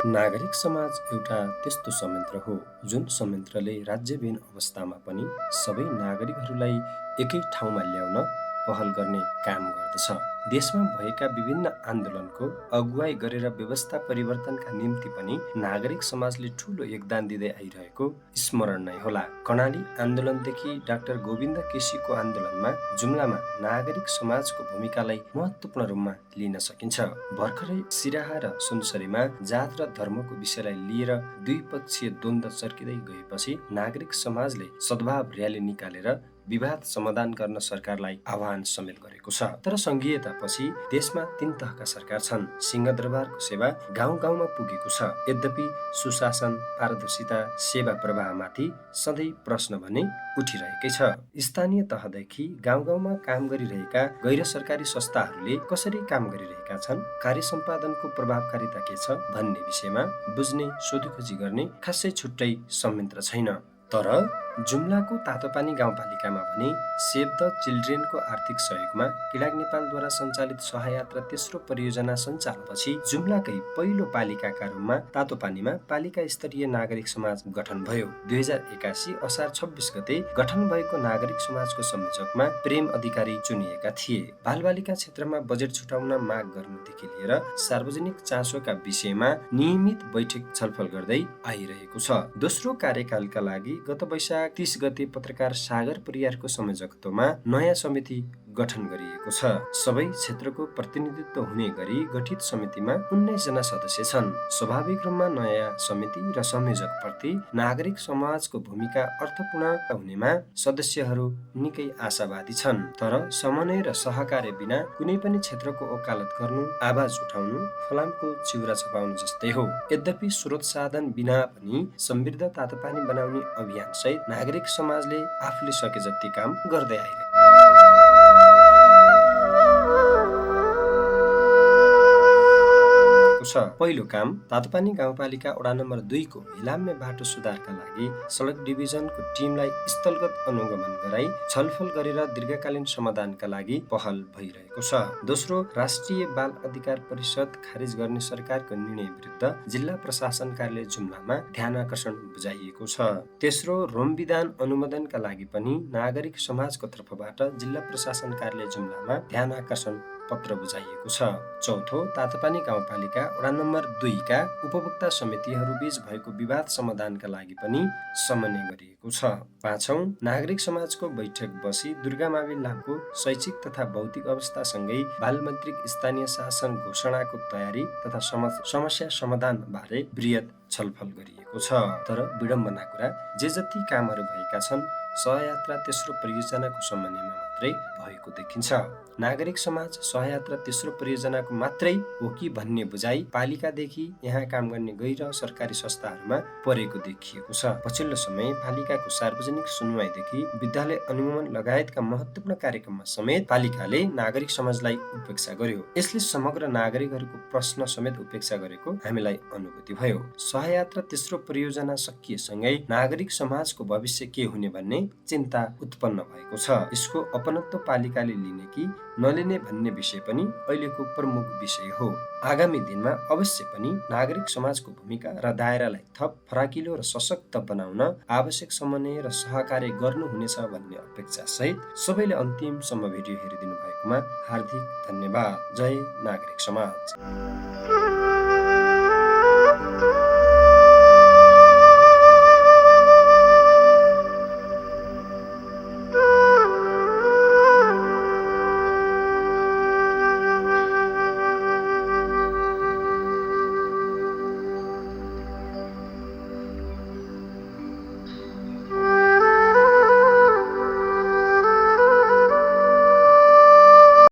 नागरिक समाज एउटा त्यस्तो संयन्त्र हो जुन संयन्त्रले राज्यविहीन अवस्थामा पनि सबै नागरिकहरूलाई एकै ठाउँमा ल्याउन पहल गर्ने काम गर्दछ। देशमा भएका विभिन्न आन्दोलनको अगुवाई गरेर व्यवस्था परिवर्तनका निम्ति पनि नागरिक समाजले ठूलो योगदान दिँदै आइरहेको स्मरण नै होला। कर्णाली आन्दोलनदेखि डाक्टर गोविन्द केसीको आन्दोलनमा जुम्लामा नागरिक समाजको भूमिकालाई महत्त्वपूर्ण रूपमा लिन सकिन्छ। भर्खरै सिराहा र सुनसरीमा जात र धर्मको विषयलाई लिएर द्विपक्षीय द्वन्द्व चर्किँदै गएपछि नागरिक समाजले सद्भाव र्याली निकालेर विवाद समाधान गर्न सरकारलाई आह्वान समेत गरेको छ। तर संघीयतापछि देशमा तीन तहका सरकार छन्। सिंहदरबारको सेवा गाउँ गाउँमा पुगेको छ। यद्यपि सुशासन, पारदर्शिता, सेवा प्रवाहमाथि सधैँ प्रश्न भने उठिरहेकै छ। स्थानीय तहदेखि गाउँ गाउँमा काम गरिरहेका गैर सरकारी संस्थाहरूले कसरी काम गरिरहेका छन्, कार्य सम्पादनको प्रभावकारिता के छ भन्ने विषयमा बुझ्ने, सोधीखोजी गर्ने खासै छुट्टै संयन्त्र छैन। तर जुम्लाको तातोपानी गाउँपालिकामा भने सेभ द चिल्ड्रेनको आर्थिक सहयोगमा किडाग नेपालद्वारा सञ्चालित सहयात्रा तेस्रो परियोजना सञ्चालनपछि जुम्लाकै पहिलो पालिकाका रूपमा तातोपानीमा पालिका स्तरीय नागरिक समाज गठन भयो। 2081 असार 26 गते गठन भएको नागरिक समाजको संयोजकमा प्रेम अधिकारी चुनिएका थिए। बालबालिका क्षेत्रमा बजेट छुटाउन माग गर्नुदेखि लिएर सार्वजनिक चासोका विषयमा नियमित बैठक छलफल गर्दै आइरहेको छ। दोस्रो कार्यकालका लागि गत वैशाख 30 गते पत्रकार सागर परियारको संयोजकत्वमा नयाँ समिति गठन गरिएको छ। सबै क्षेत्रको प्रतिनिधित्व हुने गरी गठित समितिमा 19 जना सदस्य छन्। स्वाभाविक रूपमा नयाँ समिति र संयोजक प्रति नागरिक समाजको भूमिका अर्थपूर्ण हुनेमा सदस्यहरू निकै आशावादी छन्। तर समन्वय र सहकार्य बिना कुनै पनि क्षेत्रको वकालत गर्नु, आवाज उठाउनु फलामको चिउरा छपाउनु जस्तै हो। यद्यपि स्रोत साधन बिना पनि समृद्ध तातोपानी बनाउने अभियान सहित नागरिक समाजले आफूले सके जति काम गर्दै आइरहेको छ। पहिलो काम तातोपानी गाउँपालिका वडा नम्बर 2 को हिलाम्य बाटो सुधारका लागि सडक डिभिजनको टिमलाई स्थलगत अनुगमन गराई छलफल गरेर दीर्घकालीन समाधानका लागि पहल भइरहेको छ। दोस्रो, राष्ट्रिय बाल अधिकार परिषद खारिज गर्ने सरकारको निर्णय विरुद्ध जिल्ला प्रशासन कार्यालय जुम्लामा ध्यान आकर्षण बुझाइएको छ। तेस्रो, रोम विधान अनुमोदनका लागि पनि नागरिक समाजको तर्फबाट जिल्ला प्रशासन कार्यालय जुम्लामा ध्यान आकर्षण पत्र बुझाइएको छ। चौथो, तातोपानी गाउँपालिका वडा नम्बर 2 का उपभोक्ता समितिहरू बीच भएको विवाद समाधानका लागि पनि समन्वय गरिएको छ। पाँचौं, नागरिक समाजको बैठक बसी दुर्गामावि लामको शैक्षिक तथा भौतिक अवस्थासँगै बालमन्त्रिक स्थानीय शासन घोषणाको तयारी तथा समस्या समाधान बारे बृहत छलफल गरिएको छ। तर विडम्बना कुरा, जे जति कामहरू भएका छन् सहयात्रा तेस्रो परियोजनाको समन्वयमा मात्रै भएको देखिन्छ। नागरिक समाज सहयात्रा तेस्रो परियोजनाको मात्रै हो कि भन्ने बुझाइ पालिकादेखि यहाँ काम गर्ने गैर सरकारी संस्थाहरूमा परेको देखिएको छ। पछिल्लो समय पालिकाको सार्वजनिक सुनवाईदेखि विद्यालय अनुगमन लगायतका महत्त्वपूर्ण कार्यक्रममा समेत पालिकाले नागरिक समाजलाई उपेक्षा गर्यो। यसले समग्र नागरिकहरूको प्रश्न समेत उपेक्षा गरेको हामीलाई अनुभूति भयो। सहयात्रा तेस्रो परियोजना सकिएसँगै नागरिक समाजको भविष्य के हुने भन्ने चिन्ता उत्पन्न भएको छ। यसको अपनत्व पालिकाले लिने कि नलिने भन्ने विषय पनि अहिलेको प्रमुख विषय हो। आगामी दिनमा अवश्य पनि नागरिक समाजको भूमिका र दायरालाई थप फराकिलो र सशक्त बनाउन आवश्यक समन्वय र सहकार्य गर्नुहुनेछ भन्ने अपेक्षा सहित सबैले अन्तिमसम्म भिडियो हेरिदिनु भएकोमा हार्दिक धन्यवाद। जय नागरिक समाज।